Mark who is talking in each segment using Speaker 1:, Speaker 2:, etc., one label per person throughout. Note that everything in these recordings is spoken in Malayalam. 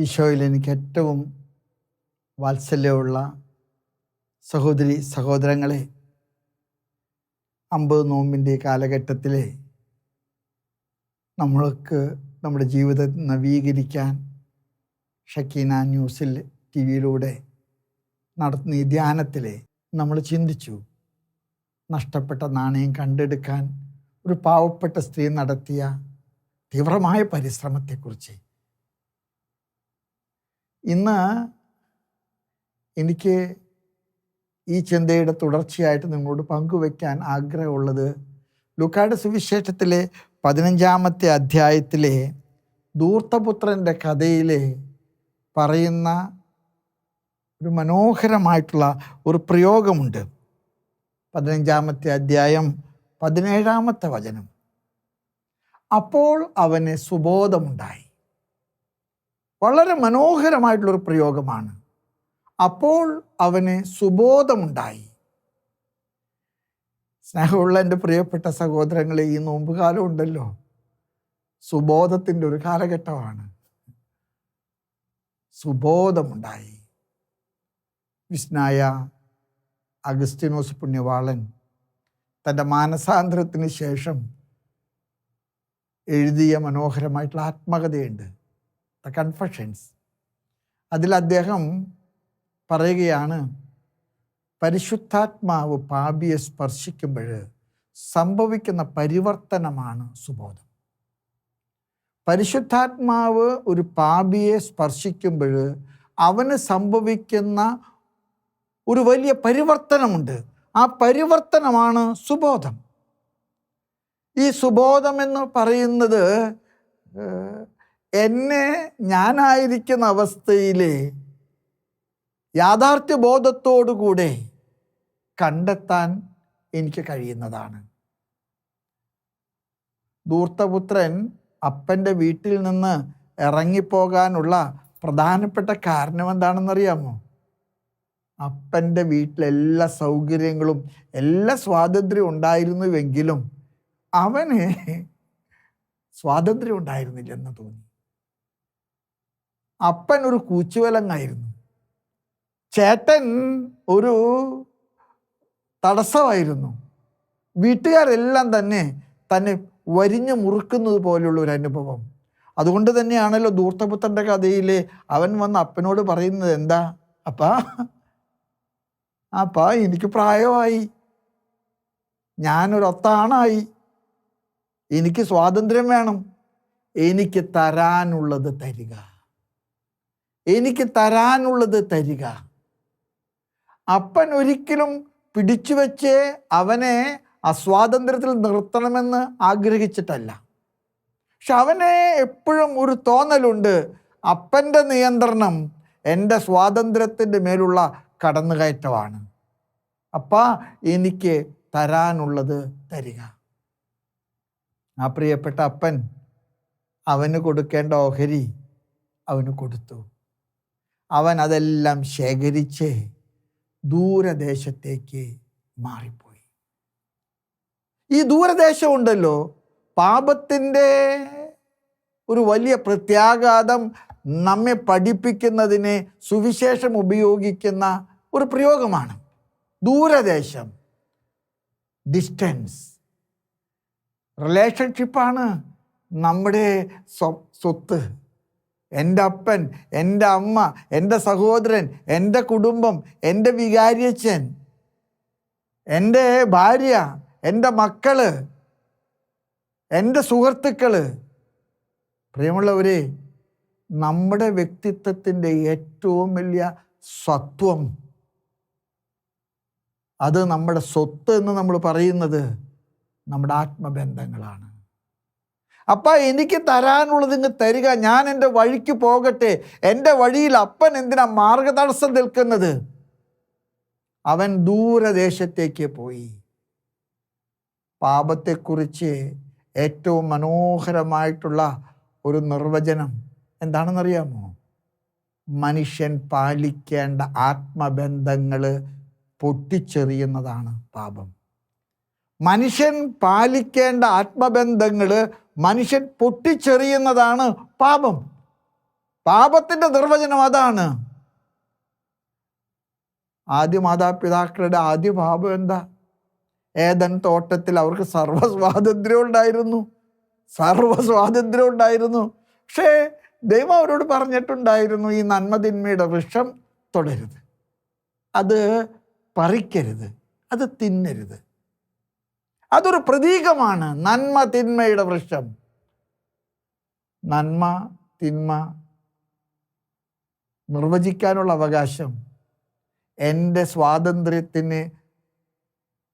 Speaker 1: ഈശോയിൽ എനിക്ക് ഏറ്റവും വാത്സല്യമുള്ള സഹോദരി സഹോദരങ്ങളെ, 50 നോമ്പിൻ്റെ കാലഘട്ടത്തിൽ നമ്മൾക്ക് നമ്മുടെ ജീവിതം നവീകരിക്കാൻ ഷക്കീന ന്യൂസിൽ TV-യിലൂടെ നടത്തുന്ന ഈ ധ്യാനത്തിൽ നമ്മൾ ചിന്തിച്ചു. നഷ്ടപ്പെട്ട നാണയം കണ്ടെടുക്കാൻ ഒരു പാവപ്പെട്ട സ്ത്രീ നടത്തിയ തീവ്രമായ പരിശ്രമത്തെക്കുറിച്ച്. ഇന്ന് എനിക്ക് ഈ ചിന്തയുടെ തുടർച്ചയായിട്ട് നിങ്ങളോട് പങ്കുവയ്ക്കാൻ ആഗ്രഹമുള്ളത് ലൂക്കായുടെ സുവിശേഷത്തിലെ 15-ാമത്തെ അധ്യായത്തിലെ ധൂർത്തപുത്രൻ്റെ കഥയിൽ പറയുന്ന ഒരു മനോഹരമായിട്ടുള്ള ഒരു പ്രയോഗമുണ്ട്. 15-ാമത്തെ അധ്യായം 17-ാമത്തെ വചനം. അപ്പോൾ അവന് സുബോധമുണ്ടായി. വളരെ മനോഹരമായിട്ടുള്ളൊരു പ്രയോഗമാണ്. അപ്പോൾ അവന് സുബോധമുണ്ടായി. സ്നേഹമുള്ള എൻ്റെ പ്രിയപ്പെട്ട സഹോദരങ്ങളെ, ഈ നോമ്പുകാലം ഉണ്ടല്ലോ, സുബോധത്തിൻ്റെ ഒരു കാലഘട്ടമാണ്. സുബോധമുണ്ടായി. വിസ്നായ അഗസ്തീനോസ് പുണ്യവാളൻ തൻ്റെ മാനസാന്തരത്തിന് ശേഷം എഴുതിയ മനോഹരമായിട്ടുള്ള ആത്മകഥയുണ്ട്, ദ കൺഫെഷൻസ്. അതിൽ അദ്ദേഹം പറയുകയാണ്, പരിശുദ്ധാത്മാവ് പാപിയെ സ്പർശിക്കുമ്പോൾ സംഭവിക്കുന്ന പരിവർത്തനമാണ് സുബോധം. പരിശുദ്ധാത്മാവ് ഒരു പാപിയെ സ്പർശിക്കുമ്പോൾ അവന് സംഭവിക്കുന്ന ഒരു വലിയ പരിവർത്തനമുണ്ട്. ആ പരിവർത്തനമാണ് സുബോധം. ഈ സുബോധം എന്ന് പറയുന്നത് എന്നെ ഞാനായിരിക്കുന്ന അവസ്ഥയിലെ യാഥാർത്ഥ്യബോധത്തോടുകൂടെ കണ്ടെത്താൻ എനിക്ക് കഴിയുന്നതാണ്. ധൂർത്തപുത്രൻ അപ്പൻ്റെ വീട്ടിൽ നിന്ന് ഇറങ്ങിപ്പോകാനുള്ള പ്രധാനപ്പെട്ട കാരണം എന്താണെന്നറിയാമോ? അപ്പൻ്റെ വീട്ടിലെല്ലാ സൗകര്യങ്ങളും എല്ലാ സ്വാതന്ത്ര്യവും ഉണ്ടായിരുന്നുവെങ്കിലും അവന് സ്വാതന്ത്ര്യം ഉണ്ടായിരുന്നില്ലെന്ന് തോന്നി. അപ്പൻ ഒരു കൂച്ചുവലങ്ങായിരുന്നു. ചേട്ടൻ ഒരു തടസ്സമായിരുന്നു. വീട്ടുകാരെല്ലാം തന്നെ വരിഞ്ഞു മുറുക്കുന്നത് പോലെയുള്ള ഒരു അനുഭവം. അതുകൊണ്ട് തന്നെയാണല്ലോ ധൂർത്തപുത്രൻ്റെ കഥയിൽ അവൻ വന്ന് അപ്പനോട് പറയുന്നത് എന്താ? അപ്പാ എനിക്ക് പ്രായമായി, ഞാനൊരൊത്താണായി, എനിക്ക് സ്വാതന്ത്ര്യം വേണം, എനിക്ക് തരാനുള്ളത് തരിക, എനിക്ക് തരാനുള്ളത് തരിക. അപ്പൻ ഒരിക്കലും പിടിച്ചു വെച്ച് അവനെ അസ്വാതന്ത്ര്യത്തിൽ നിർത്തണമെന്ന് ആഗ്രഹിച്ചിട്ടല്ല. പക്ഷെ അവനെ എപ്പോഴും ഒരു തോന്നലുണ്ട്, അപ്പൻ്റെ നിയന്ത്രണം എൻ്റെ സ്വാതന്ത്ര്യത്തിൻ്റെ മേലുള്ള കടന്നുകയറ്റമാണ്. അപ്പാ എനിക്ക് തരാനുള്ളത് തരിക. ആ പ്രിയപ്പെട്ട അപ്പൻ അവന് കൊടുക്കേണ്ട ഓഹരി അവന് കൊടുത്തു. അവൻ അതെല്ലാം ശേഖരിച്ച് ദൂരദേശത്തേക്ക് മാറിപ്പോയി. ഈ ദൂരദേശം ഉണ്ടല്ലോ, പാപത്തിൻ്റെ ഒരു വലിയ പ്രത്യാഘാതം നമ്മെ പഠിപ്പിക്കുന്നതിന് സുവിശേഷം ഉപയോഗിക്കുന്ന ഒരു പ്രയോഗമാണ്. ദൂരദേശം, ഡിസ്റ്റൻസ്. റിലേഷൻഷിപ്പാണ് നമ്മുടെ സ്വത്ത്. എൻ്റെ അപ്പൻ, എൻ്റെ അമ്മ, എൻ്റെ സഹോദരൻ, എൻ്റെ കുടുംബം, എൻ്റെ വികാരിയച്ഛൻ, എൻ്റെ ഭാര്യ, എൻ്റെ മക്കള്, എൻ്റെ സുഹൃത്തുക്കള്. പ്രിയമുള്ളവരെ, നമ്മുടെ വ്യക്തിത്വത്തിൻ്റെ ഏറ്റവും വലിയ സത്വം, അത് നമ്മുടെ സ്വത്ത് എന്ന് നമ്മൾ പറയുന്നത് നമ്മുടെ ആത്മബന്ധങ്ങളാണ്. അപ്പാ എനിക്ക് തരാനുള്ളത് ഇങ്ങ് തരിക, ഞാൻ എൻ്റെ വഴിക്ക് പോകട്ടെ. എൻ്റെ വഴിയിൽ അപ്പൻ എന്തിനാ മാർഗതടസ്സം നിൽക്കുന്നത്? അവൻ ദൂരദേശത്തേക്ക് പോയി. പാപത്തെക്കുറിച്ച് ഏറ്റവും മനോഹരമായിട്ടുള്ള ഒരു നിർവചനം എന്താണെന്നറിയാമോ? മനുഷ്യൻ പാലിക്കേണ്ട ആത്മബന്ധങ്ങൾ പൊട്ടിച്ചെറിയുന്നതാണ് പാപം. മനുഷ്യൻ പാലിക്കേണ്ട ആത്മബന്ധങ്ങൾ മനുഷ്യൻ പൊട്ടിച്ചെറിയുന്നതാണ് പാപം. പാപത്തിൻ്റെ നിർവചനം അതാണ്. ആദ്യ മാതാപിതാക്കളുടെ ആദ്യ പാപം എന്താ? ഏദൻ തോട്ടത്തിൽ അവർക്ക് സർവ്വസ്വാതന്ത്ര്യം ഉണ്ടായിരുന്നു. പക്ഷേ ദൈവം അവരോട് പറഞ്ഞിട്ടുണ്ടായിരുന്നു, ഈ നന്മതിന്മയുടെ വൃക്ഷം തൊടരുത്, അത് പറിക്കരുത്, അത് തിന്നരുത്. അതൊരു പ്രതീകമാണ്, നന്മ തിന്മയുടെ വൃക്ഷം. നന്മ തിന്മ നിർവചിക്കാനുള്ള അവകാശം എൻ്റെ സ്വാതന്ത്ര്യത്തിന്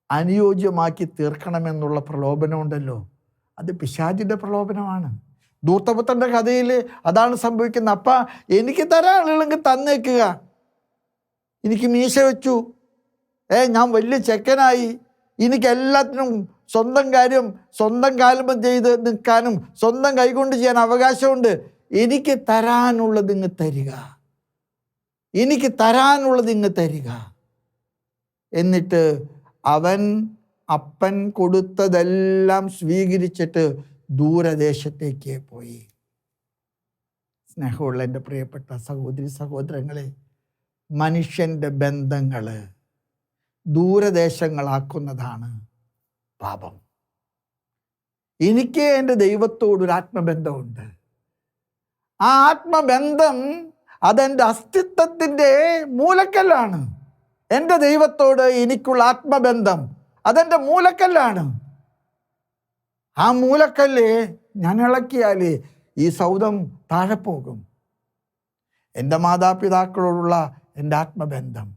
Speaker 1: അനുയോജ്യമാക്കി തീർക്കണമെന്നുള്ള പ്രലോഭനമുണ്ടല്ലോ, അത് പിശാചിൻ്റെ പ്രലോഭനമാണ്. ധൂർത്തപുത്രൻ്റെ കഥയിൽ അതാണ് സംഭവിക്കുന്നത്. അപ്പ എനിക്ക് തരാനുള്ളെങ്കിൽ തന്നേക്കുക, എനിക്ക് മീശ വെച്ചു, ഞാൻ വലിയ ചെക്കനായി, എനിക്ക് എല്ലാത്തിനും സ്വന്തം കാര്യം സ്വന്തം കാലം ചെയ്ത് നിൽക്കാനും സ്വന്തം കൈകൊണ്ട് ചെയ്യാൻ അവകാശമുണ്ട്, എനിക്ക് തരാനുള്ളത് ഇങ്ങ് തരിക. എന്നിട്ട് അവൻ അപ്പൻ കൊടുത്തതെല്ലാം സ്വീകരിച്ചിട്ട് ദൂരദേശത്തേക്ക് പോയി. സ്നേഹമുള്ള എൻ്റെ പ്രിയപ്പെട്ട സഹോദരി സഹോദരങ്ങളെ, മനുഷ്യൻ്റെ ബന്ധങ്ങൾ ദൂരദേശങ്ങളാക്കുന്നതാണ് പാപം. എനിക്ക് എൻ്റെ ദൈവത്തോടൊരു ആത്മബന്ധമുണ്ട്. ആ ആത്മബന്ധം അതെൻ്റെ അസ്തിത്വത്തിൻ്റെ മൂലക്കല്ലാണ്. എൻ്റെ ദൈവത്തോട് എനിക്കുള്ള ആത്മബന്ധം അതെൻ്റെ മൂലക്കല്ലാണ്. ആ മൂലക്കല്ല് ഞാൻ ഇളക്കിയാൽ ഈ സൗധം താഴെ പോകും. എൻ്റെ മാതാപിതാക്കളോടുള്ള എൻ്റെ ആത്മബന്ധം,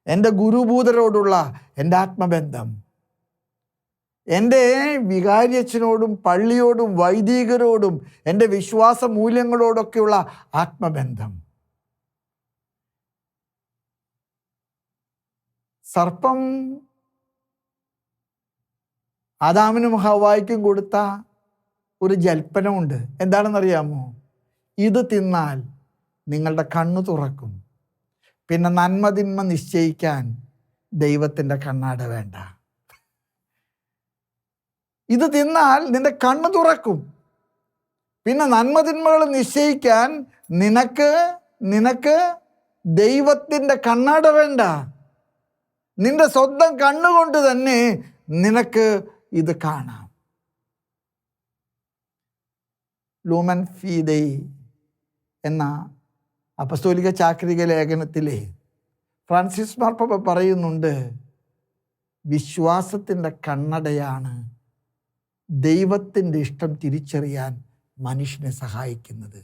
Speaker 1: എൻ്റെ ഗുരുഭൂതരോടുള്ള എൻ്റെ ആത്മബന്ധം, എൻ്റെ വികാരിയച്ഛനോടും പള്ളിയോടും വൈദികരോടും എൻ്റെ വിശ്വാസ മൂല്യങ്ങളോടൊക്കെയുള്ള ആത്മബന്ധം. സർപ്പം ആദാമിനും ഹവ്വായ്ക്കും കൊടുത്ത ഒരു ജൽപ്പനമുണ്ട്. എന്താണെന്നറിയാമോ? ഇത് തിന്നാൽ നിങ്ങളുടെ കണ്ണു തുറക്കും, പിന്നെ നന്മ തിന്മ നിശ്ചയിക്കാൻ ദൈവത്തിൻ്റെ കണ്ണാട വേണ്ട. ഇത് തിന്നാൽ നിന്റെ കണ്ണ് തുറക്കും, പിന്നെ നന്മ തിന്മകൾ നിശ്ചയിക്കാൻ നിനക്ക് ദൈവത്തിൻ്റെ കണ്ണാട വേണ്ട. നിന്റെ സ്വന്തം കണ്ണുകൊണ്ട് തന്നെ നിനക്ക് ഇത് കാണാം. ലൂമൻ ഫീദൈ എന്ന അപ്പസ്തോലിക ചാക്രിക ലേഖനത്തിലെ ഫ്രാൻസിസ് മാർപ്പാപ്പ പറയുന്നുണ്ട്, വിശ്വാസത്തിൻ്റെ കണ്ണടയാണ് ദൈവത്തിൻ്റെ ഇഷ്ടം തിരിച്ചറിയാൻ മനുഷ്യനെ സഹായിക്കുന്നത്.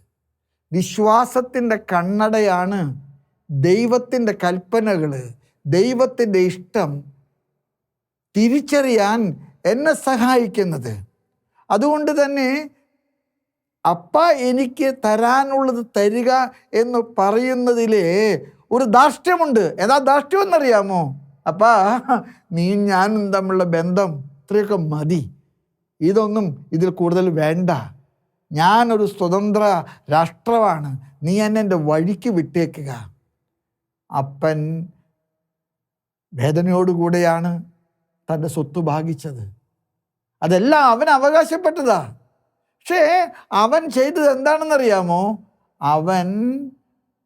Speaker 1: വിശ്വാസത്തിൻ്റെ കണ്ണടയാണ് ദൈവത്തിൻ്റെ കൽപ്പനകൾ, ദൈവത്തിൻ്റെ ഇഷ്ടം തിരിച്ചറിയാൻ എന്നെ സഹായിക്കുന്നത്. അതുകൊണ്ട് തന്നെ അപ്പ എനിക്ക് തരാനുള്ളത് തരിക എന്ന് പറയുന്നതിൽ ഒരു ധാർഷ്ട്യമുണ്ട്. ഏതാ ധാർഷ്ട്യം എന്നറിയാമോ? അപ്പാ, നീ ഞാനും തമ്മിലുള്ള ബന്ധം ഇത്രയൊക്കെ മതി, ഇതൊന്നും ഇതിൽ കൂടുതൽ വേണ്ട. ഞാനൊരു സ്വതന്ത്ര രാഷ്ട്രമാണ്, നീ എന്നെ എൻ്റെ വഴിക്ക് വിട്ടേക്കുക. അപ്പൻ വേദനയോടുകൂടെയാണ് തൻ്റെ സ്വത്ത് ഭാഗിച്ചത്. അതെല്ലാം അവൻ അവകാശപ്പെട്ടതാ. പക്ഷേ അവൻ ചെയ്തത് എന്താണെന്നറിയാമോ? അവൻ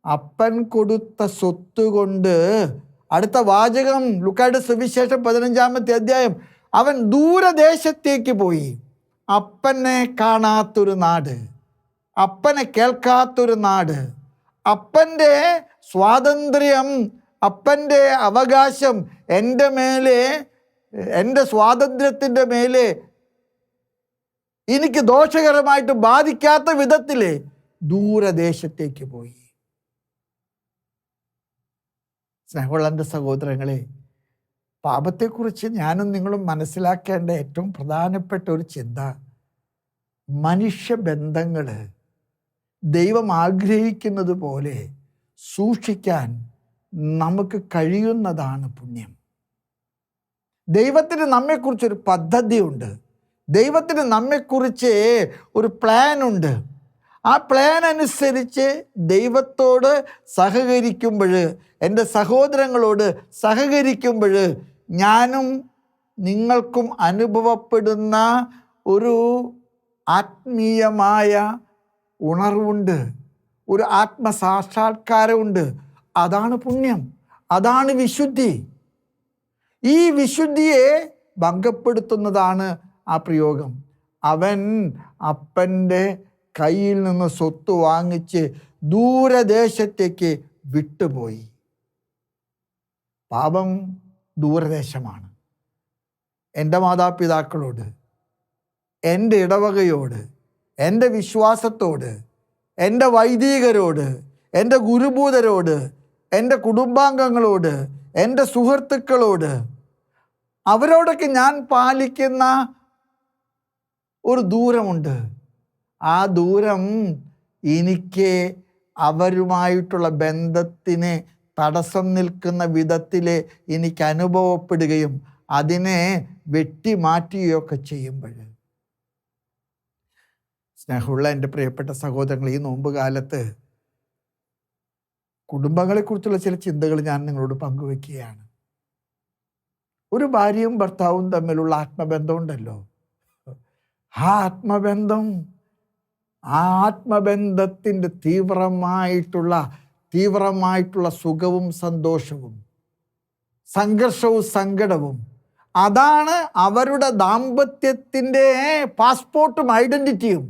Speaker 1: അപ്പൻ കൊടുത്ത സ്വത്ത് കൊണ്ട്, അടുത്ത വാചകം ലൂക്കായുടെ സുവിശേഷം 15-ാമത്തെ അധ്യായം, അവൻ ദൂരദേശത്തേക്ക് പോയി. അപ്പനെ കാണാത്തൊരു നാട്, അപ്പനെ കേൾക്കാത്തൊരു നാട്, അപ്പൻ്റെ സ്വാതന്ത്ര്യം, അപ്പൻ്റെ അവകാശം എൻ്റെ മേലെ, എൻ്റെ സ്വാതന്ത്ര്യത്തിൻ്റെ മേലെ എനിക്ക് ദോഷകരമായിട്ട് ബാധിക്കാത്ത വിധത്തിൽ ദൂരദേശത്തേക്ക് പോയി. സ്നേഹമുള്ള എൻ്റെ സഹോദരങ്ങളെ, പാപത്തെക്കുറിച്ച് ഞാനും നിങ്ങളും മനസ്സിലാക്കേണ്ട ഏറ്റവും പ്രധാനപ്പെട്ട ഒരു ചിന്ത, മനുഷ്യബന്ധങ്ങൾ ദൈവം ആഗ്രഹിക്കുന്നത് പോലെ സൂക്ഷിക്കാൻ നമുക്ക് കഴിയുന്നതാണ് പുണ്യം. ദൈവത്തിന് നമ്മെക്കുറിച്ചൊരു പദ്ധതിയുണ്ട്, ദൈവത്തിന് നമ്മെക്കുറിച്ച് ഒരു പ്ലാനുണ്ട്. ആ പ്ലാൻ അനുസരിച്ച് ദൈവത്തോട് സഹകരിക്കുമ്പോൾ, എൻ്റെ സഹോദരങ്ങളോട് സഹകരിക്കുമ്പോൾ, ഞാനും നിങ്ങൾക്കും അനുഭവപ്പെടുന്ന ഒരു ആത്മീയമായ ഉണർവുണ്ട്, ഒരു ആത്മസാക്ഷാത്കാരമുണ്ട്. അതാണ് പുണ്യം, അതാണ് വിശുദ്ധി. ഈ വിശുദ്ധിയെ ഭംഗപ്പെടുത്തുന്നതാണ് ആ പ്രയോഗം. അവൻ അപ്പൻ്റെ കയ്യിൽ നിന്ന് സ്വത്ത് വാങ്ങിച്ച് ദൂരദേശത്തേക്ക് വിട്ടുപോയി. പാപം ദൂരദേശമാണ്. എൻ്റെ മാതാപിതാക്കളോട്, എൻ്റെ ഇടവകയോട്, എൻ്റെ വിശ്വാസത്തോട്, എൻ്റെ വൈദികരോട്, എൻ്റെ ഗുരുഭൂതരോട്, എൻ്റെ കുടുംബാംഗങ്ങളോട്, എൻ്റെ സുഹൃത്തുക്കളോട്, അവരോടൊക്കെ ഞാൻ പാലിക്കുന്ന ഒരു ദൂരമുണ്ട്. ആ ദൂരം എനിക്ക് അവരുമായിട്ടുള്ള ബന്ധത്തിന് തടസ്സം നിൽക്കുന്ന വിധത്തിൽ എനിക്ക് അനുഭവപ്പെടുകയും അതിനെ വെട്ടിമാറ്റുകയൊക്കെ ചെയ്യുമ്പോൾ, സ്നേഹമുള്ള എൻ്റെ പ്രിയപ്പെട്ട സഹോദരങ്ങൾ, ഈ നോമ്പ് കാലത്ത് കുടുംബങ്ങളെക്കുറിച്ചുള്ള ചില ചിന്തകൾ ഞാൻ നിങ്ങളോട് പങ്കുവെക്കുകയാണ്. ഒരു ഭാര്യയും ഭർത്താവും തമ്മിലുള്ള ആത്മബന്ധം ഉണ്ടല്ലോ. ആ ആത്മബന്ധത്തിൻ്റെ തീവ്രമായിട്ടുള്ള സുഖവും സന്തോഷവും, സംഘർഷവും സങ്കടവും, അതാണ് അവരുടെ ദാമ്പത്യത്തിൻ്റെ പാസ്പോർട്ടും ഐഡൻറ്റിറ്റിയും.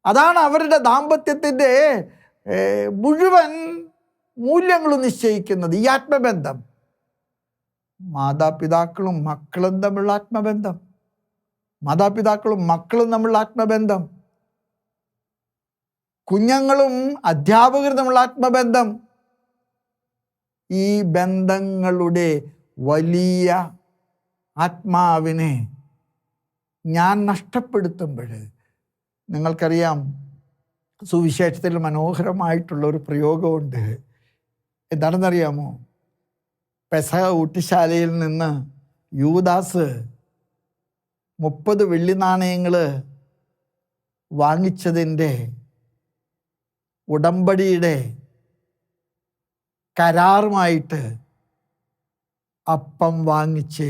Speaker 1: അതാണ് അവരുടെ ദാമ്പത്യത്തിൻ്റെ മുഴുവൻ മൂല്യങ്ങളും നിശ്ചയിക്കുന്നത്. ഈ ആത്മബന്ധം, മാതാപിതാക്കളും മക്കളും തമ്മിലുള്ള ആത്മബന്ധം, മാതാപിതാക്കളും മക്കളും തമ്മിലുള്ള ആത്മബന്ധം, കുഞ്ഞുങ്ങളും അധ്യാപകരും തമ്മിലുള്ള ആത്മബന്ധം, ഈ ബന്ധങ്ങളുടെ വലിയ ആത്മാവിനെ ഞാൻ നഷ്ടപ്പെടുത്തുമ്പോൾ, നിങ്ങൾക്കറിയാം, സുവിശേഷത്തിൽ മനോഹരമായിട്ടുള്ള ഒരു പ്രയോഗമുണ്ട്. എന്താണെന്നറിയാമോ? പെസഹ ഊട്ടുശാലയിൽ നിന്ന് യൂദാസ് 30 വെള്ളി നാണയങ്ങൾ വാങ്ങിച്ചതിൻ്റെ ഉടമ്പടിയുടെ കരാറുമായിട്ട് അപ്പം വാങ്ങിച്ച്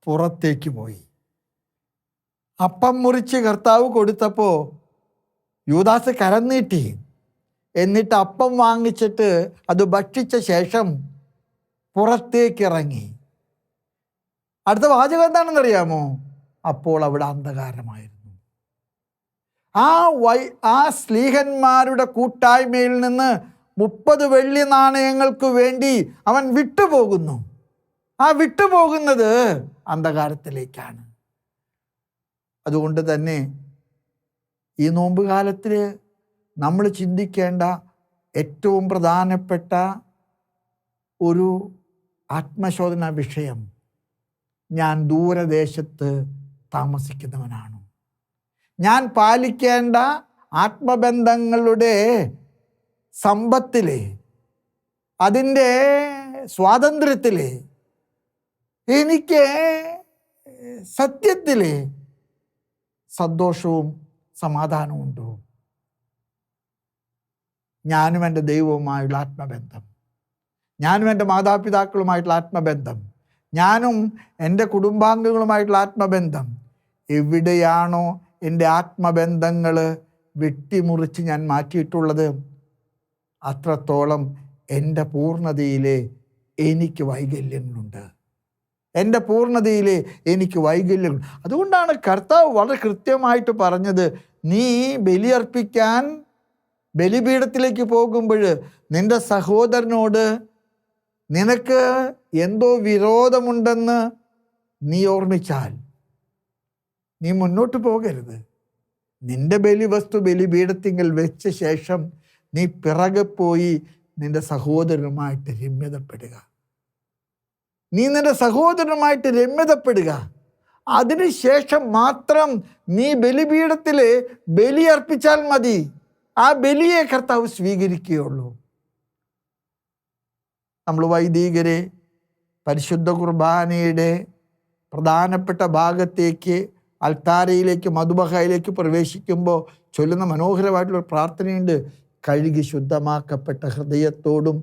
Speaker 1: പുറത്തേക്ക് പോയി. അപ്പം മുറിച്ച് കർത്താവ് കൊടുത്തപ്പോൾ യൂദാസ് കരം നീട്ടി. എന്നിട്ട് അപ്പം വാങ്ങിച്ചിട്ട് അത് ഭക്ഷിച്ച ശേഷം പുറത്തേക്ക് ഇറങ്ങി. അടുത്ത വാചകം എന്താണെന്നറിയാമോ? അപ്പോൾ അവിടെ അന്ധകാരമായിരുന്നു. ആ സ്ലീഹന്മാരുടെ കൂട്ടായ്മയിൽ നിന്ന് 30 വെള്ളി നാണയങ്ങൾക്ക് വേണ്ടി അവൻ വിട്ടുപോകുന്നു. ആ വിട്ടുപോകുന്നത് അന്ധകാരത്തിലേക്കാണ്. അതുകൊണ്ട് തന്നെ ഈ നോമ്പ് കാലത്തിൽ നമ്മൾ ചിന്തിക്കേണ്ട ഏറ്റവും പ്രധാനപ്പെട്ട ഒരു ആത്മശോധന വിഷയം, ഞാൻ ദൂരദേശത്ത് താമസിക്കുന്നവനാണ്. ഞാൻ പാലിക്കേണ്ട ആത്മബന്ധങ്ങളുടെ സമ്പത്തിലെ, അതിൻ്റെ സ്വാതന്ത്ര്യത്തിലെ, എനിക്ക് സത്യത്തിലെ സന്തോഷവും സമാധാനവും ഉണ്ടോ? ഞാനും എൻ്റെ ദൈവവുമായുള്ള ആത്മബന്ധം, ഞാനും എൻ്റെ മാതാപിതാക്കളുമായിട്ടുള്ള ആത്മബന്ധം, ഞാനും എൻ്റെ കുടുംബാംഗങ്ങളുമായിട്ടുള്ള ആത്മബന്ധം, എവിടെയാണോ എൻ്റെ ആത്മബന്ധങ്ങൾ വെട്ടിമുറിച്ച് ഞാൻ മാറ്റിയിട്ടുള്ളത്, അത്രത്തോളം എൻ്റെ പൂർണ്ണതയിലെ എനിക്ക് വൈകല്യങ്ങളുണ്ട്. എൻ്റെ പൂർണ്ണതയിലെ എനിക്ക് വൈകല്യങ്ങൾ. അതുകൊണ്ടാണ് കർത്താവ് വളരെ കൃത്യമായിട്ട് പറഞ്ഞത്, നീ ബലിയർപ്പിക്കാൻ ബലിപീഠത്തിലേക്ക് പോകുമ്പോൾ നിൻ്റെ സഹോദരനോട് നിനക്ക് എന്തോ വിരോധമുണ്ടെന്ന് നീ ഓർമ്മിച്ചാൽ നീ മുന്നോട്ട് പോകരുത്. നിൻ്റെ ബലിവസ്തു ബലിപീഠത്തിങ്കൽ വെച്ച ശേഷം നീ പിറകെ പോയി നിൻ്റെ സഹോദരനുമായിട്ട് രമ്യതപ്പെടുക. നീ നിൻ്റെ സഹോദരനുമായിട്ട് രമ്യതപ്പെടുക. അതിനുശേഷം മാത്രം നീ ബലിപീഠത്തിൽ ബലിയർപ്പിച്ചാൽ മതി. ആ ബലിയെ കർത്താവ് സ്വീകരിക്കുകയുള്ളൂ. നമ്മൾ വൈദികരെ പരിശുദ്ധ കുർബാനയുടെ പ്രധാനപ്പെട്ട ഭാഗത്തേക്ക്, അൾത്താരയിലേക്ക്, മധുബഹായിലേക്ക് പ്രവേശിക്കുമ്പോൾ ചൊല്ലുന്ന മനോഹരമായിട്ടുള്ള പ്രാർത്ഥനയുണ്ട്. കഴുകി ശുദ്ധമാക്കപ്പെട്ട ഹൃദയത്തോടും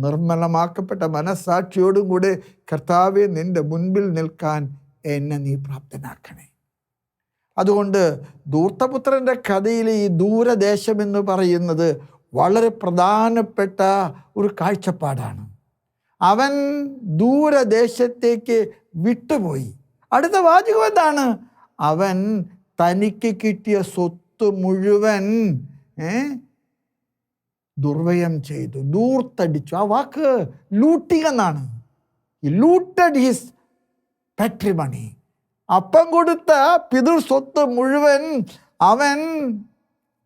Speaker 1: നിർമ്മലമാക്കപ്പെട്ട മനസ്സാക്ഷിയോടും കൂടെ കർത്താവെ നിൻ്റെ മുൻപിൽ നിൽക്കാൻ എന്നെ നീ പ്രാപ്തനാക്കണേ. അതുകൊണ്ട് ധൂർത്തപുത്രൻ്റെ കഥയിൽ ഈ ദൂരദേശം എന്ന് പറയുന്നത് വളരെ പ്രധാനപ്പെട്ട ഒരു കാഴ്ചപ്പാടാണ്. അവൻ ദൂരദേശത്തേക്ക് വിട്ടുപോയി. അടുത്ത വാചകം എന്താണ്? അവൻ തനിക്ക് കിട്ടിയ സ്വത്ത് മുഴുവൻ ദുർവ്യയം ചെയ്തു, ദൂർത്തടിച്ചു. ആ വാക്ക് ലൂട്ടിങ് എന്നാണ്. Looted his patrimony. അപ്പം കൊടുത്ത പിതൃ സ്വത്ത് മുഴുവൻ അവൻ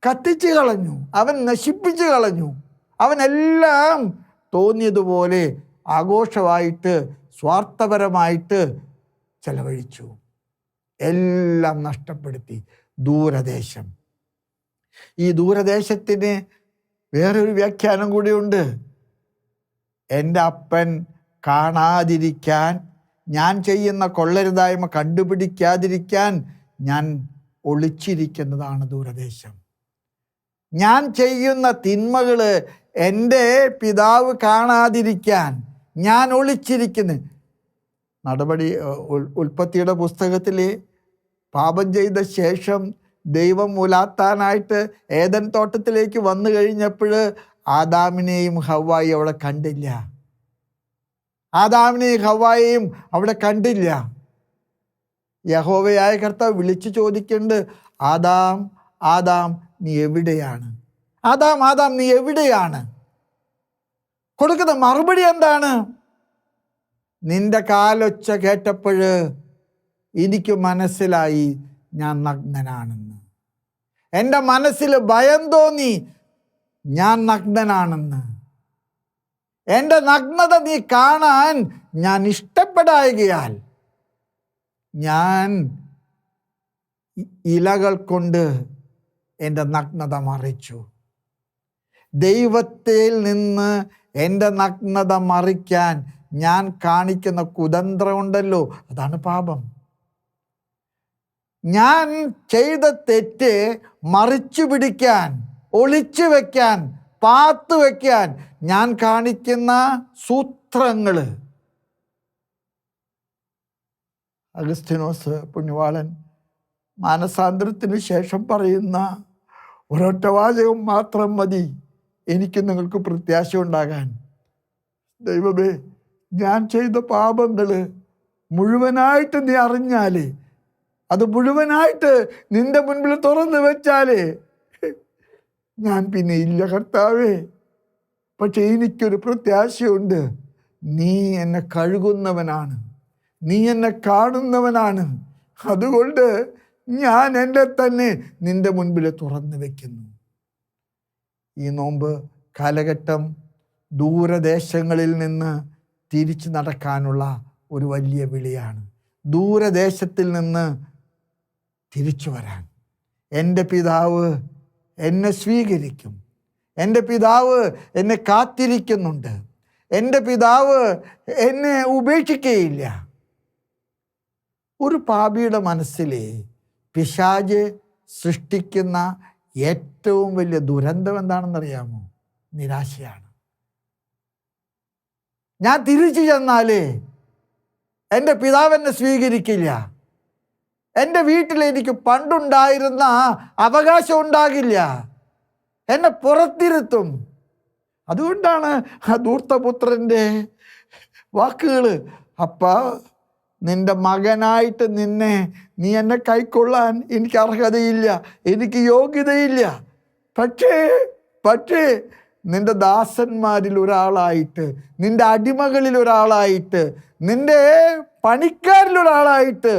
Speaker 1: കത്തിച്ചു കളഞ്ഞു, അവൻ നശിപ്പിച്ചു കളഞ്ഞു. അവനെല്ലാം തോന്നിയതുപോലെ ആഘോഷമായിട്ട് സ്വാർത്ഥപരമായിട്ട് ചെലവഴിച്ചു, എല്ലാം നഷ്ടപ്പെടുത്തി. ദൂരദേശം. ഈ ദൂരദേശത്തിന് വേറൊരു വ്യാഖ്യാനം കൂടിയുണ്ട്. എൻ്റെ അപ്പൻ കാണാതിരിക്കാൻ, ഞാൻ ചെയ്യുന്ന കൊള്ളരുതായ്മ കണ്ടുപിടിക്കാതിരിക്കാൻ ഞാൻ ഒളിച്ചിരിക്കുന്നതാണ് ദൂരദേശം. ഞാൻ ചെയ്യുന്ന തിന്മകൾ എൻ്റെ പിതാവ് കാണാതിരിക്കാൻ ഞാൻ ഒളിച്ചിരിക്കുന്നു. ഉൽപ്പത്തിയുടെ പുസ്തകത്തിൽ പാപം ചെയ്ത ശേഷം ദൈവം മൂലാത്താനായിട്ട് ഏദൻ തോട്ടത്തിലേക്ക് വന്നു കഴിഞ്ഞപ്പോൾ ആദാമിനെയും ഹവ്വായും അവിടെ കണ്ടില്ല. ആദാമിനെയും ഹവ്വായെയും അവിടെ കണ്ടില്ല. യഹോവയായ കർത്താവ് വിളിച്ചു ചോദിക്കുന്നുണ്ട്, ആദാം ആദാം നീ എവിടെയാണ്? ആദാം ആദാം നീ എവിടെയാണ്? കൊടുക്കുന്ന മറുപടി എന്താണ്? നിന്റെ കാലൊച്ച കേട്ടപ്പോൾ എനിക്ക് മനസ്സിലായി ഞാൻ നഗ്നനാണെന്ന്. എൻ്റെ മനസ്സിൽ ഭയം തോന്നി, ഞാൻ നഗ്നനാണെന്ന്. എൻ്റെ നഗ്നത നീ കാണാൻ ഞാൻ ഇഷ്ടപ്പെടായകയാൽ ഞാൻ ഇലകൾ കൊണ്ട് എൻ്റെ നഗ്നത മറിച്ചു. ദൈവത്തിൽ നിന്ന് എൻ്റെ നഗ്നത മറിക്കാൻ ഞാൻ കാണിക്കുന്ന കുതന്ത്രമുണ്ടല്ലോ, അതാണ് പാപം. ഞാൻ ചെയ്ത തെറ്റ് മറിച്ചു പിടിക്കാൻ, ഒളിച്ചു വയ്ക്കാൻ, പാത്തു വയ്ക്കാൻ ഞാൻ കാണിക്കുന്ന സൂത്രങ്ങൾ. അഗസ്തീനോസ് പുണ്യവാളൻ മാനസാന്തരത്തിന് ശേഷം പറയുന്ന ഒരൊറ്റ വാചകം മാത്രം മതി എനിക്ക് നിങ്ങൾക്ക് പ്രത്യാശ ഉണ്ടാകാൻ. ദൈവമേ, ഞാൻ ചെയ്ത പാപങ്ങൾ മുഴുവനായിട്ട് നീ അറിഞ്ഞാൽ, അത് മുഴുവനായിട്ട് നിന്റെ മുൻപിൽ തുറന്നു വെച്ചാൽ ഞാൻ പിന്നെ ഇല്ല കർത്താവേ. പക്ഷെ എനിക്കൊരു പ്രത്യാശയുണ്ട്, നീ എന്നെ കഴുകുന്നവനാണ്, നീ എന്നെ കാണുന്നവനാണ്. അതുകൊണ്ട് ഞാൻ എന്നെ തന്നെ നിന്റെ മുൻപിൽ തുറന്നു വയ്ക്കുന്നു. ഈ നോമ്പ് കാലഘട്ടം ദൂരദേശങ്ങളിൽ നിന്ന് തിരിച്ചു നടക്കാനുള്ള ഒരു വലിയ വിളിയാണ്. ദൂരദേശത്തിൽ നിന്ന് തിരിച്ചു വരാൻ. എൻ്റെ പിതാവ് എന്നെ സ്വീകരിക്കും, എൻ്റെ പിതാവ് എന്നെ കാത്തിരിക്കുന്നുണ്ട്, എൻ്റെ പിതാവ് എന്നെ ഉപേക്ഷിക്കുകയില്ല. ഒരു പാപിയുടെ മനസ്സിൽ പിശാച് സൃഷ്ടിക്കുന്ന ഏറ്റവും വലിയ ദുരന്തം എന്താണെന്നറിയാമോ? നിരാശയാണ്. ഞാൻ തിരിച്ചു ചെന്നാൽ എൻ്റെ പിതാവ് എന്നെ സ്വീകരിക്കില്ല, എൻ്റെ വീട്ടിൽ എനിക്ക് പണ്ടുണ്ടായിരുന്ന അവകാശം ഉണ്ടാകില്ല, എന്നെ പുറത്തിരുത്തും. അതുകൊണ്ടാണ് ആ ധൂർത്തപുത്രൻ്റെ വാക്കുകൾ, അപ്പാ നിൻ്റെ മകനായിട്ട് നീ എന്നെ കൈക്കൊള്ളാൻ എനിക്ക് അർഹതയില്ല, എനിക്ക് യോഗ്യതയില്ല. പക്ഷേ നിൻ്റെ ദാസന്മാരിൽ ഒരാളായിട്ട്, നിൻ്റെ അടിമകളിൽ ഒരാളായിട്ട്, നിൻ്റെ പണിക്കാരിലൊരാളായിട്ട്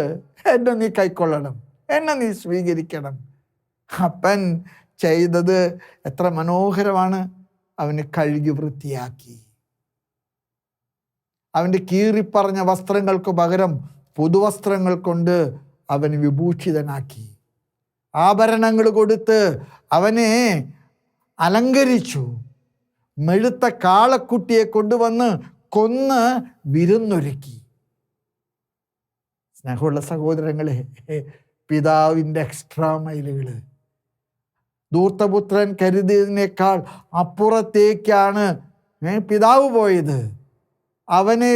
Speaker 1: എന്നെ നീ കൈക്കൊള്ളണം, എന്നെ നീ സ്വീകരിക്കണം. അപ്പൻ ചെയ്തത് എത്ര മനോഹരമാണ്. അവനെ കഴുകി വൃത്തിയാക്കി. അവൻ്റെ കീറിപ്പറഞ്ഞ വസ്ത്രങ്ങൾക്ക് പകരം പുതുവസ്ത്രങ്ങൾ കൊണ്ട് അവന് വിഭൂഷിതനാക്കി. ആഭരണങ്ങൾ കൊടുത്ത് അവനെ അലങ്കരിച്ചു. മെഴുത്ത കാളക്കുട്ടിയെ കൊണ്ടുവന്ന് കൊന്ന് വിരുന്നൊരുക്കി. സ്നേഹമുള്ള സഹോദരങ്ങളെ, പിതാവിൻ്റെ എക്സ്ട്രാ മൈലുകൾ ധൂർത്തപുത്രൻ കരുതിയതിനേക്കാൾ അപ്പുറത്തേക്കാണ് പിതാവ് പോയത്. അവനെ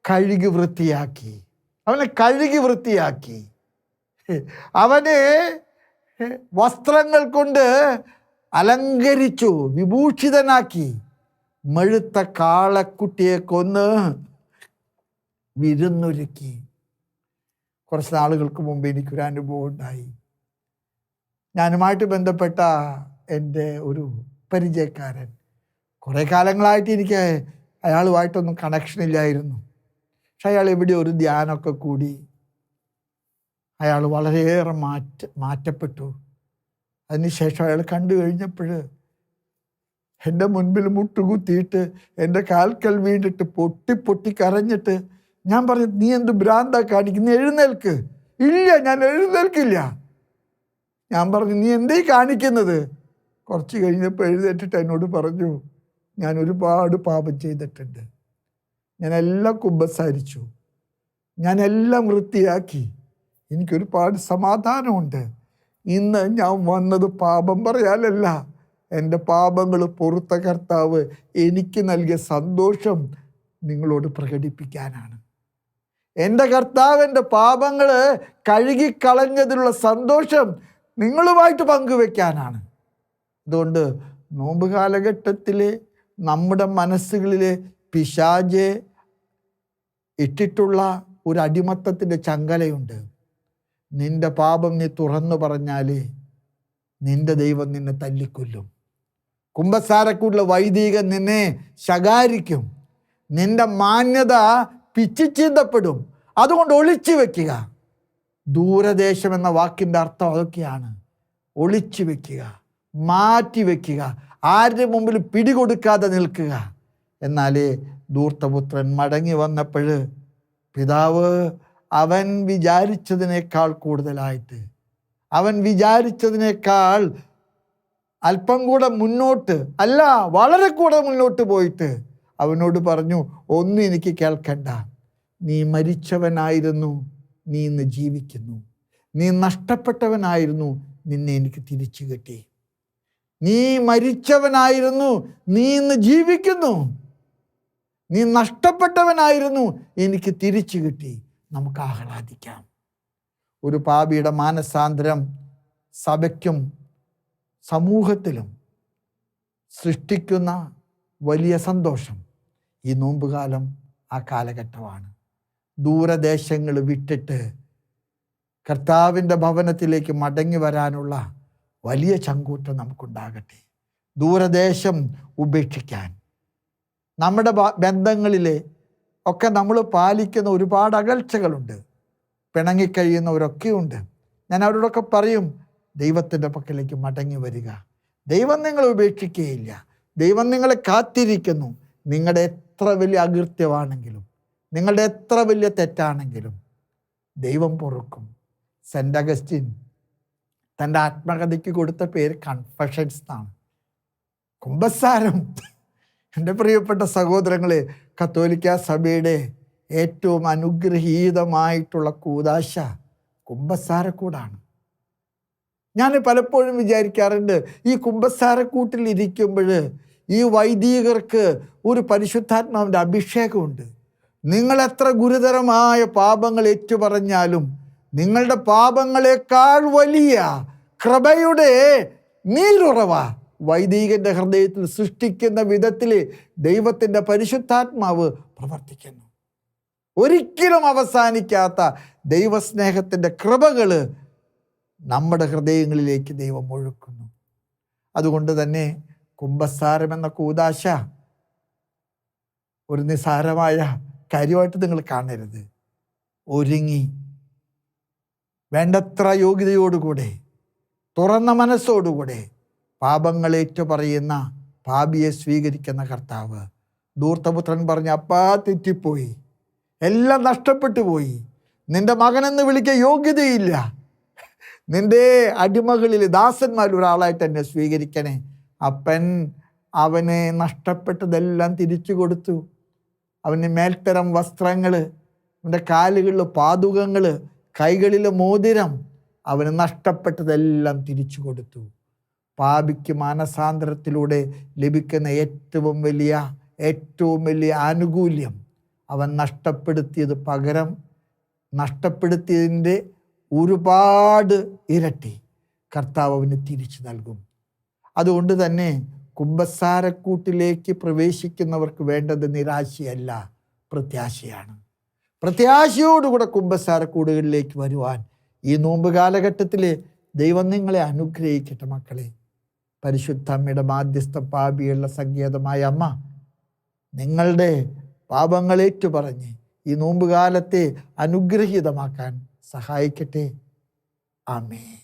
Speaker 1: കഴുകി വൃത്തിയാക്കി. അവനെ വസ്ത്രങ്ങൾ കൊണ്ട് അലങ്കരിച്ചു, വിഭൂഷിതനാക്കി. മെഴുത്ത കാളക്കുട്ടിയെ കൊന്ന് വിരുന്നൊരുക്കി. കുറച്ച് നാളുകൾക്ക് മുമ്പ് എനിക്കൊരു അനുഭവം ഉണ്ടായി. ഞാനുമായിട്ട് ബന്ധപ്പെട്ട എൻ്റെ ഒരു പരിചയക്കാരൻ, കുറേ കാലങ്ങളായിട്ട് എനിക്ക് അയാളുമായിട്ടൊന്നും കണക്ഷൻ ഇല്ലായിരുന്നു. പക്ഷെ അയാൾ എവിടെ ഒരു ധ്യാനമൊക്കെ കൂടി അയാൾ വളരെയേറെ മാറ്റപ്പെട്ടു. അതിനുശേഷം അയാൾ കണ്ടു കഴിഞ്ഞപ്പോൾ എൻ്റെ മുൻപിൽ മുട്ടുകുത്തിയിട്ട് എൻ്റെ കാൽക്കൽ വീണിട്ട് പൊട്ടി കരഞ്ഞിട്ട് ഞാൻ പറഞ്ഞു, നീ എന്ത് ഭ്രാന്താ കാണിക്കുന്നു, എഴുന്നേൽക്ക്. ഇല്ല, ഞാൻ എഴുന്നേൽക്കില്ല. ഞാൻ പറഞ്ഞു, നീ എന്തേ കാണിക്കുന്നത്? കുറച്ച് കഴിഞ്ഞപ്പോൾ എഴുന്നേറ്റിട്ട് എന്നോട് പറഞ്ഞു, ഞാൻ ഒരുപാട് പാപം ചെയ്തിട്ടുണ്ട്, ഞാനെല്ലാം കുമ്പസാരിച്ചു, ഞാനെല്ലാം വൃത്തിയാക്കി, എനിക്കൊരുപാട് സമാധാനമുണ്ട്. ഇന്ന് ഞാൻ വന്നത് പാപം പറയാനല്ല, എൻ്റെ പാപങ്ങൾ പൊറുത്ത കർത്താവ് എനിക്ക് നൽകിയ സന്തോഷം നിങ്ങളോട് പ്രകടിപ്പിക്കാനാണ്. എൻ്റെ കർത്താവ് എൻ്റെ പാപങ്ങൾ കഴുകിക്കളഞ്ഞതിലുള്ള സന്തോഷം നിങ്ങളുമായിട്ട് പങ്കുവെക്കാനാണ്. അതുകൊണ്ട് നോമ്പ് കാലഘട്ടത്തിൽ നമ്മുടെ മനസ്സുകളിലെ പിശാചെ ഇട്ടിട്ടുള്ള ഒരു അടിമത്തത്തിൻ്റെ ചങ്ങലയുണ്ട്. നിന്റെ പാപം നീ തുറന്നു പറഞ്ഞാൽ നിന്റെ ദൈവം നിന്നെ തല്ലിക്കൊല്ലും. കുമ്പസാരക്കൂടിലെ വൈദികൻ നിന്നെ ശകാരിക്കും. നിന്റെ മാന്യത പിച്ചിച്ചീന്തപ്പെടും. അതുകൊണ്ട് ഒളിച്ചു വെക്കുക. ദൂരദേശം എന്ന വാക്കിൻ്റെ അർത്ഥം അതൊക്കെയാണ്. ഒളിച്ചു വെക്കുക, മാറ്റി വെക്കുക, ആരുടെ മുമ്പിൽ പിടികൊടുക്കാതെ നിൽക്കുക. എന്നാലേ ധൂർത്തപുത്രൻ മടങ്ങി വന്നപ്പോൾ പിതാവ് അവൻ വിചാരിച്ചതിനേക്കാൾ കൂടുതലായിട്ട്, അവൻ വിചാരിച്ചതിനേക്കാൾ അല്പം കൂടെ മുന്നോട്ട്, അല്ല വളരെ കൂടെ മുന്നോട്ട് പോയിട്ട് അവനോട് പറഞ്ഞു, ഒന്നും എനിക്ക് കേൾക്കണ്ട, നീ മരിച്ചവനായിരുന്നു, നീ ഇന്ന് ജീവിക്കുന്നു. നീ നഷ്ടപ്പെട്ടവനായിരുന്നു, നിന്നെ എനിക്ക് തിരിച്ചു കിട്ടി. നീ മരിച്ചവനായിരുന്നു, നീ ഇന്ന് ജീവിക്കുന്നു. നീ നഷ്ടപ്പെട്ടവനായിരുന്നു, എനിക്ക് തിരിച്ചു കിട്ടി. നമുക്ക് ആഹ്ലാദിക്കാം. ഒരു പാപിയുടെ മാനസാന്തരം സഭയ്ക്കും സമൂഹത്തിലും സൃഷ്ടിക്കുന്ന വലിയ സന്തോഷം ഈ നോമ്പുകാലം ആ കാലഘട്ടമാണ്. ദൂരദേശങ്ങൾ വിട്ടിട്ട് കർത്താവിൻ്റെ ഭവനത്തിലേക്ക് മടങ്ങി വരാനുള്ള വലിയ ചങ്കൂറ്റം നമുക്കുണ്ടാകട്ടെ. ദൂരദേശം ഉപേക്ഷിക്കാൻ, നമ്മുടെ ബന്ധങ്ങളിലെ ഒക്കെ നമ്മൾ പാലിക്കുന്ന ഒരുപാട് അകൽച്ചകളുണ്ട്, പിണങ്ങിക്കഴിയുന്നവരൊക്കെയുണ്ട്. ഞാൻ അവരോടൊക്കെ പറയും, ദൈവത്തിൻ്റെ പക്കലേക്ക് മടങ്ങി വരിക. ദൈവം നിങ്ങളെ ഉപേക്ഷിക്കുകയില്ല. ദൈവം നിങ്ങളെ കാത്തിരിക്കുന്നു. നിങ്ങളുടെ എത്ര വലിയ അകൃത്യമാണെങ്കിലും, നിങ്ങളുടെ എത്ര വലിയ തെറ്റാണെങ്കിലും ദൈവം പൊറുക്കും. സെൻ്റ് അഗസ്റ്റിൻ തൻ്റെ ആത്മകഥയ്ക്ക് കൊടുത്ത പേര് കൺഫഷൻസ് എന്നാണ്. കുമ്പസാരം. എൻ്റെ പ്രിയപ്പെട്ട സഹോദരങ്ങളെ, കത്തോലിക്ക സഭയുടെ ഏറ്റവും അനുഗ്രഹീതമായിട്ടുള്ള കൂദാശ കുമ്പസാരക്കൂടാണ്. ഞാൻ പലപ്പോഴും വിചാരിക്കാറുണ്ട്, ഈ കുമ്പസാരക്കൂട്ടിൽ ഇരിക്കുമ്പോൾ ഈ വൈദികർക്ക് ഒരു പരിശുദ്ധാത്മാവിൻ്റെ അഭിഷേകമുണ്ട്. നിങ്ങൾ എത്ര ഗുരുതരമായ പാപങ്ങൾ ഏറ്റുപറഞ്ഞാലും നിങ്ങളുടെ പാപങ്ങളെക്കാൾ വലിയ കൃപയുടെ നീരുറവ വൈദികൻ്റെ ഹൃദയത്തിൽ സൃഷ്ടിക്കുന്ന വിധത്തിൽ ദൈവത്തിൻ്റെ പരിശുദ്ധാത്മാവ് പ്രവർത്തിക്കുന്നു. ഒരിക്കലും അവസാനിക്കാത്ത ദൈവസ്നേഹത്തിൻ്റെ കൃപകൾ നമ്മുടെ ഹൃദയങ്ങളിലേക്ക് ദൈവം ഒഴുക്കുന്നു. അതുകൊണ്ട് തന്നെ കുമ്പസാരം എന്ന കൂദാശ ഒരു നിസ്സാരമായ കാര്യമായിട്ട് നിങ്ങൾ കാണരുത്. ഒരുങ്ങി വേണ്ടത്ര യോഗ്യതയോടുകൂടെ, തുറന്ന മനസ്സോടുകൂടെ പാപങ്ങളേറ്റു പറയുന്ന പാപിയെ സ്വീകരിക്കുന്ന കർത്താവ്. ധൂർത്തപുത്രൻ പറഞ്ഞ, അപ്പാ തെറ്റിപ്പോയി, എല്ലാം നഷ്ടപ്പെട്ടു പോയി, നിന്റെ മകനെന്ന് വിളിക്കാൻ യോഗ്യതയില്ല, നിന്റെ അടിമകളിൽ ദാസന്മാരിൽ ഒരാളായിട്ട് എന്നെ സ്വീകരിക്കണേ. അപ്പൻ അവന് നഷ്ടപ്പെട്ടതെല്ലാം തിരിച്ചു കൊടുത്തു. അവന് മേൽത്തരം വസ്ത്രങ്ങൾ, അവൻ്റെ കാലുകളിൽ പാദുകങ്ങൾ, കൈകളിൽ മോതിരം, അവന് നഷ്ടപ്പെട്ടതെല്ലാം തിരിച്ചു കൊടുത്തു. പാപിക്ക് മാനസാന്തരത്തിലൂടെ ലഭിക്കുന്ന ഏറ്റവും വലിയ ആനുകൂല്യം, അവൻ നഷ്ടപ്പെടുത്തിയത് പകരം, നഷ്ടപ്പെടുത്തിയതിൻ്റെ ഒരുപാട് ഇരട്ടി കർത്താവ് അവന് തിരിച്ചു നൽകും. അതുകൊണ്ട് തന്നെ കുമ്പസാരക്കൂട്ടിലേക്ക് പ്രവേശിക്കുന്നവർക്ക് വേണ്ടത് നിരാശയല്ല, പ്രത്യാശയാണ്. പ്രത്യാശയോടുകൂടെ കുമ്പസാരക്കൂടുകളിലേക്ക് വരുവാൻ ഈ നോമ്പ് കാലഘട്ടത്തിൽ ദൈവം നിങ്ങളെ അനുഗ്രഹിക്കട്ടെ മക്കളെ. പരിശുദ്ധ അമ്മയുടെ മാധ്യസ്ഥ പാപിയുള്ള സങ്കേതമായ അമ്മ നിങ്ങളുടെ പാപങ്ങളേറ്റു പറഞ്ഞ് ഈ നോമ്പ് കാലത്തെ അനുഗ്രഹീതമാക്കാൻ സഹായിക്കട്ടെ. ആമേൻ.